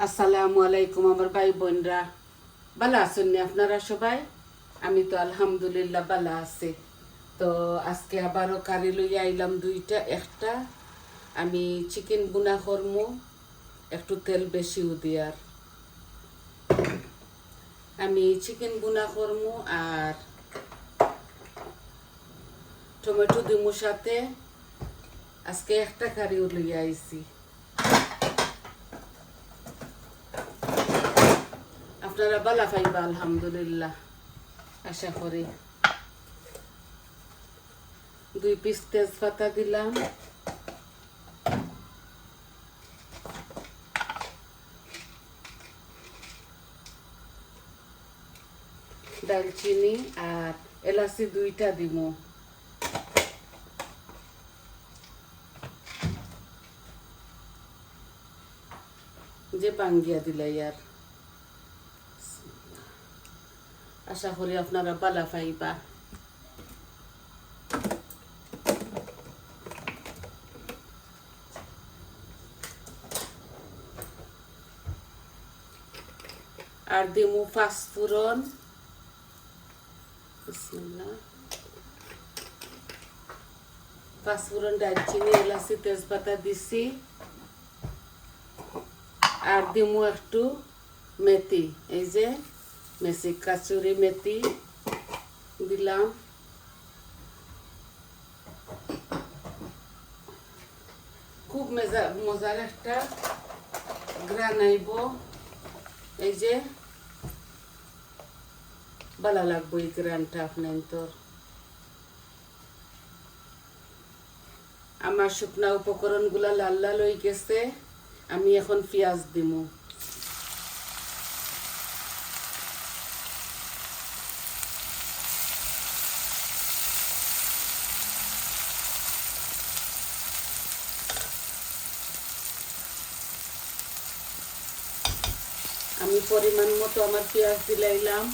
আসসালামু আলাইকুম আমার ভাই বোনরা, ভালো আছেন নি আপনারা সবাই? আমি তো আলহামদুলিল্লাহ ভালো আছি। তো আজকে আবারও কারি লইয়া আইলাম দুইটা। একটা আমি চিকেন বুনা করমু, একটু তেল বেশিও দিয়ার। আমি চিকেন বুনা করমু আর টমেটো দিমু সাথে। আজকে একটা কারিও লইয়া আইছি, আপনারা ভালো পাইবা আলহামদুলিল্লাহ আশা করি। 2 পিস তেজপাতা দিলাম, দালচিনি আর এলাচি 2টা দিমু। যে বাঙ্গিয়া দিলাই আর আশা করি আপনারা বালা পাইবা। আর দিমু পাঁচফোড়ন, বিসমিল্লাহ। পাঁচফোড়ন, দারচিনি, এলাচি, তেজপাতা দিছি। আর দিমু একটু মেথি, এই যে মেথি, কাসুরি মেথি দিলাম। খুব মজার একটা গ্রান আইব, এই যে ভালো লাগবো এই গ্রানটা আপনার। তোর আমার শুকনা উপকরণগুলা লাল লাল হয়ে গেছে, আমি এখন পেঁয়াজ দিমু। আমি পরিমাণ মতো আমার পেঁয়াজ দিলাইলাম।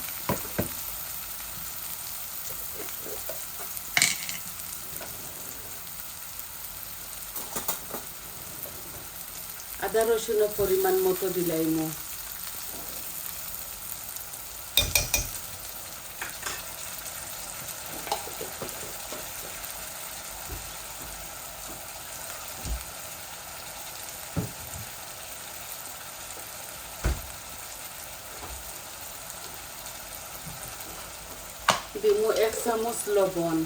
আদা রসুনের পরিমাণ মতো দিলাইমু। দিমু 1 চামচ লবণ।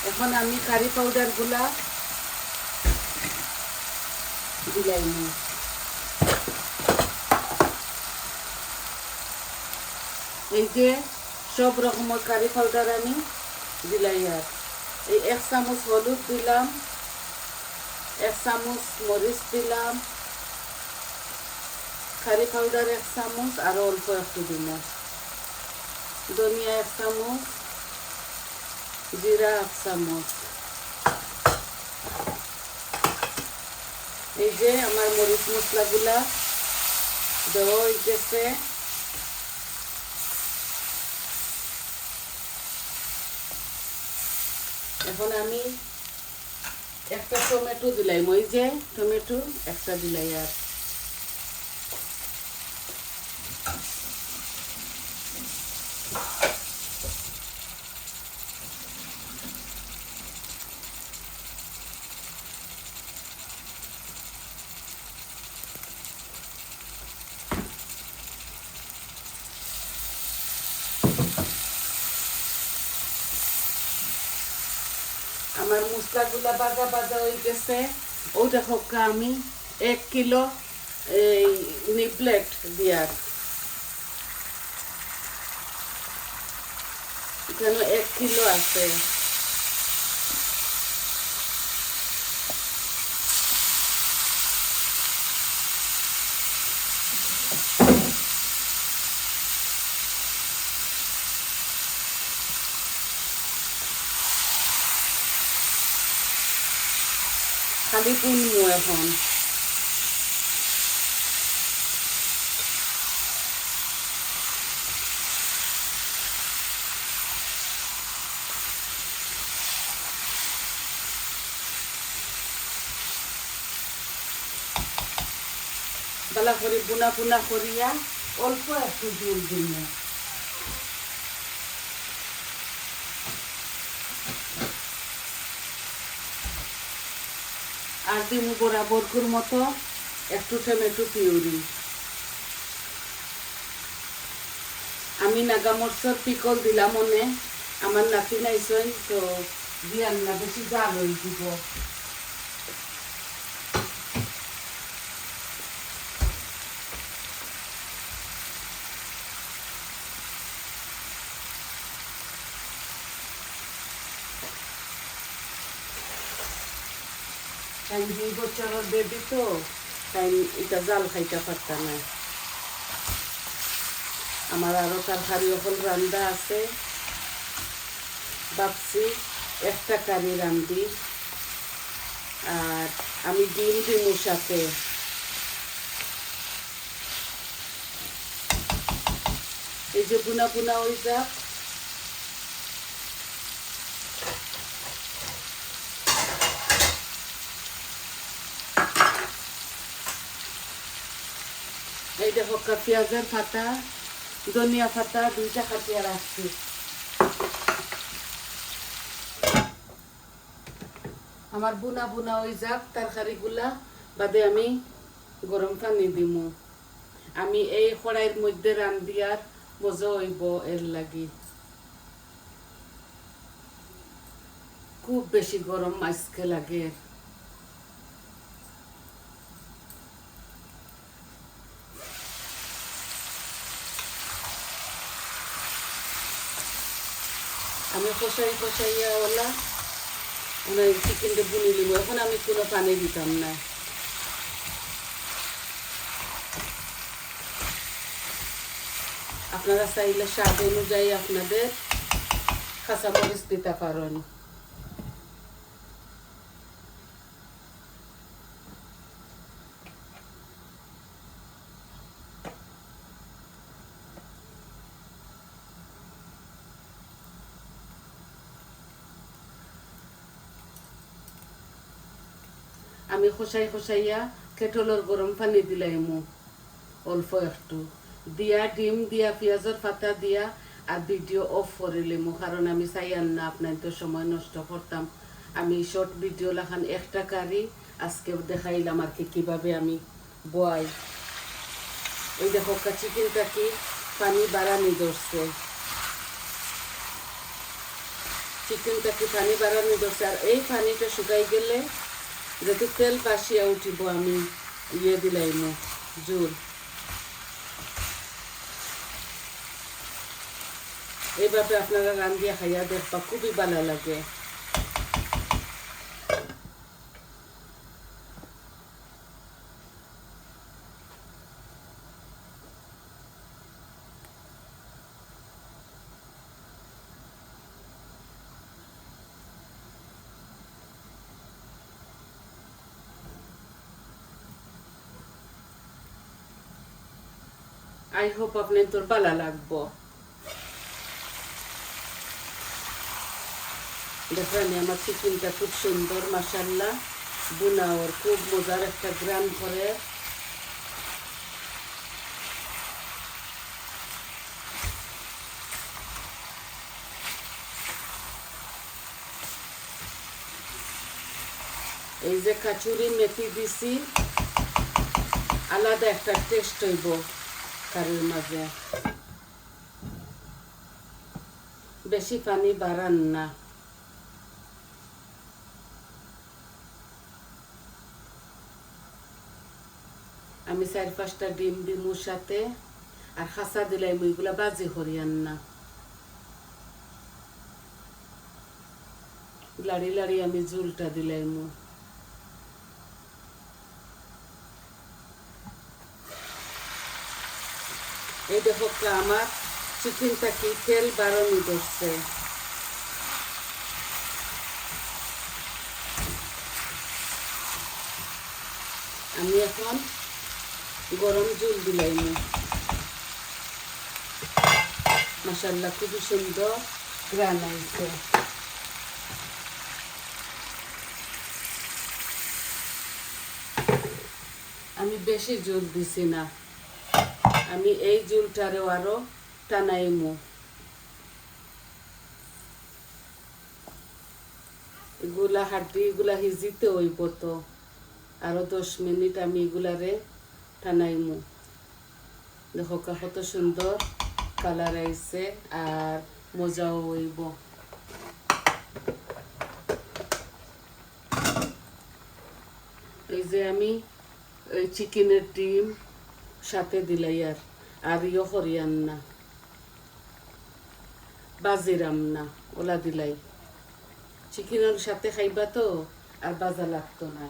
এখন আমি কারি পাউডার গুলা দিলাইমু। এই যে সব রকমের কারি পাউডার আমি দিলাই। আর এই 1 চামচ হলুদ দিলাম, 1 চামচ মরিচ দিলাম, কারি পাউডার 1 চামচ, আর অল্প একটু দিলাম ধনিয়া 1 চামচ, জিরা 1 চামচ। এই যে আমার মরিচ মশলাগুলা দেওয়া হয়ে গেছে। এখন আমি একটা টমেটো দিলাই, ওই যে টমেটো একটা দিলাই। আর আমার মশলাগুলা বাজা বাজা হয়ে গেছে। ও দেখো আমি 1 কিলো এই নিপ্লেট দিয়ার, এখানে 1 কিলো আছে। খালি পুনমু এখন। বালা করে বুনা বুনা করিয়া অল্প একটু জল দিন। আর দিমু বরাবরকুর মতো একটু টমেটো পিউরি। আমি নাগামরচর পিকল দিলাম মনে, আমার নাতি নাইছেন তো দিয়ান না, বেশি জাল হয়ে দিব। তাই 2 বছরের বেবি তো, তাই এটা জাল খাইতে পারত না। আমার আরো তরকারি এখন রান্না আছে, ভাবছি একটা কারি রান্ধি। আর আমি ডিম দিমুর সাথে। এই যে বুনা বুনা ওই যাক, এই দেখো পেঁয়াজের পাতা, ধনিয়া পাতা 2টা কাটিয়ে রাখছি। আমার বুনা বুনা ওই যাক তরকারিগুলা, বাদে আমি গরম পানি দিমু। আমি এই কড়াইয়ের মধ্যে রান্ধিয়ার মজা হইব এর লাগি। খুব বেশি গরম আজকে লাগে। আমি কষাইয়া ওলা ওনার চিকেনটা বুনি নিব। এখন আমি কোনো পানি দিতাম না। আপনারা চাইলে স্বাদ অনুযায়ী আপনাদের কাঁচামরিচ দিতে পারেন। আমি খসাইয়া কেটলের গরম পানি দিলাইমু অল্প একটু দিয়া, ডিম দিয়া, পেঁয়াজের পাতা দিয়া, আর ভিডিও অফ করে লিমু, কারণ আমি চাই না আপনার তো সময় নষ্ট করতাম। আমি শর্ট ভিডিও লাখান একটা কারি আজকে দেখাইলাম আর কি কিভাবে আমি বয়। এই দেখো চিকেনটাকে পানি বাড়ানি ধরছে, চিকেনটাকে পানি বাড়ানি ধরছে। আর এই পানিটা শুকাই গেলে যেহেতু তেল বাসিয়া উঠিব, আমি দিলাইমু জোর। এইভাবে আপনারা রান্ধিয়া খাইয়া দেখবা, খুবই ভালো লাগে। আই হোপ আপনার তোর ভালো লাগবো। দেখেন আমার চিকেনটা খুব সুন্দর মাশাআল্লাহ, বুনা ওর খুব মজার একটা গ্রান করে। এই যে কাচুরি মেথি দিছি, আলাদা একটা টেস্ট হইব কারির মাঝে। বেশি পানি বাড়ান না। আমি 4-5টা ডিম দিমুর সাথে, আর খাসা দিলাই মুইগুলা বাজি করিয়ান না। লাড়ি লাড়ি আমি ঝুলটা দিলাইমু। এই দেখো আমার চিকেনটা কি তেল বাড়ানি ধরছে। আমি এখন গরম জল দিলাম। মাশাআল্লাহ খুবই সুন্দর ঘ্রাণ আইছে। আমি বেশি জল দিছি না, আমি এই জলটারেও আরো টানাইমু। এগুলা হাড্ডি এগুলা হিজিতে হইব, তো আরো 10 মিনিট আমি এগুলারে টানাইমু। দেখো কত সুন্দর কালার আইছে আর মজাও হইব। এই যে আমি চিকেনের ডিম সাথে দিলাই আর ইয়ে করিয়ান না, বাজিরাম না, ওলা দিলাই। চিকেনের সাথে খাইবা তো আর বাজা লাগতো না।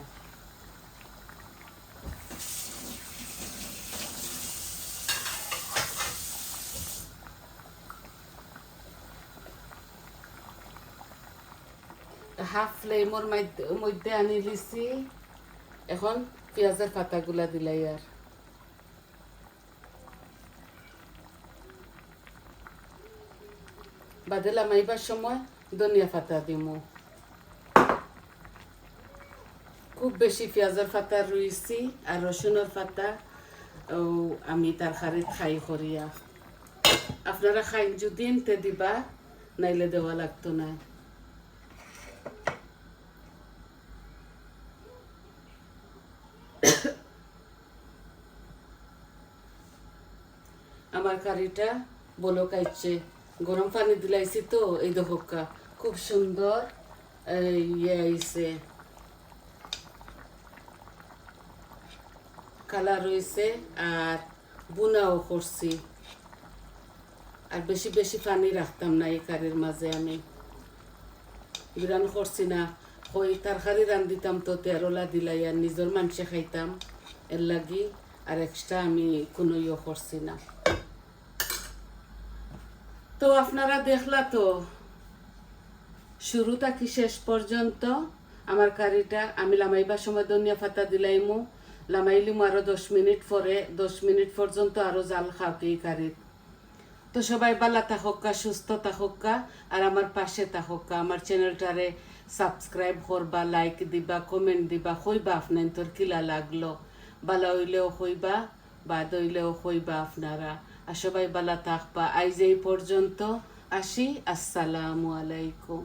হাফ ফ্লেমর মধ্যে আনি লিছি। এখন পেঁয়াজের পাতাগুলা দিলাই আর বাদে লামাইবার সময় ধনিয়া পাতা দিমু। খুব বেশি পেঁয়াজের পাতা রুইছি আর রসুনের পাতা আমি তরকারি খাই করিয়া। আপনারা খাই যদি তে দিবা, নাইলে দেওয়া লাগতো না। আমার কারিটা বলক আইছে, গরম পানি দিলাইছি তো, এই দেখোকা খুব সুন্দর ইয়ে আইছে, কালার হয়েছে আর বুনাও করছি। আর বেশি বেশি পানি রাখতাম না এই কারির মাঝে, আমি বিরান করছি না। ওই তরকারি রান্ধিতাম তো তেরোলা দিলাই আর নিজের মানুষে খাইতাম, এর লাগি আর এক্সট্রা আমি কোনো ইয়ে করছি না। তো আপনারা দেখলা তো শুরু থাকি শেষ পর্যন্ত আমার কারিটা। আমি লামাইবার সময় ধনিয়া পাতা দিলাইমু, লামাইলিমু আরো 10 মিনিট পরে, 10 মিনিট পর্যন্ত আরো জাল খাওকে এই কারির। তো সবাই ভালো থাকুকা, সুস্থ থাকুকা আর আমার পাশে থাকুকা। আমার চ্যানেলটারে সাবস্ক্রাইব করবা, লাইক দিবা, কমেন্ট দিবা, কইবা আপনার তোর কিলা লাগলো, ভালো হইলেও কইবা, বাদ হইলেও কইবা আপনারা। আর সবাই ভালো থাকবা। আজ এই পর্যন্ত আসি, আসসালামু আলাইকুম।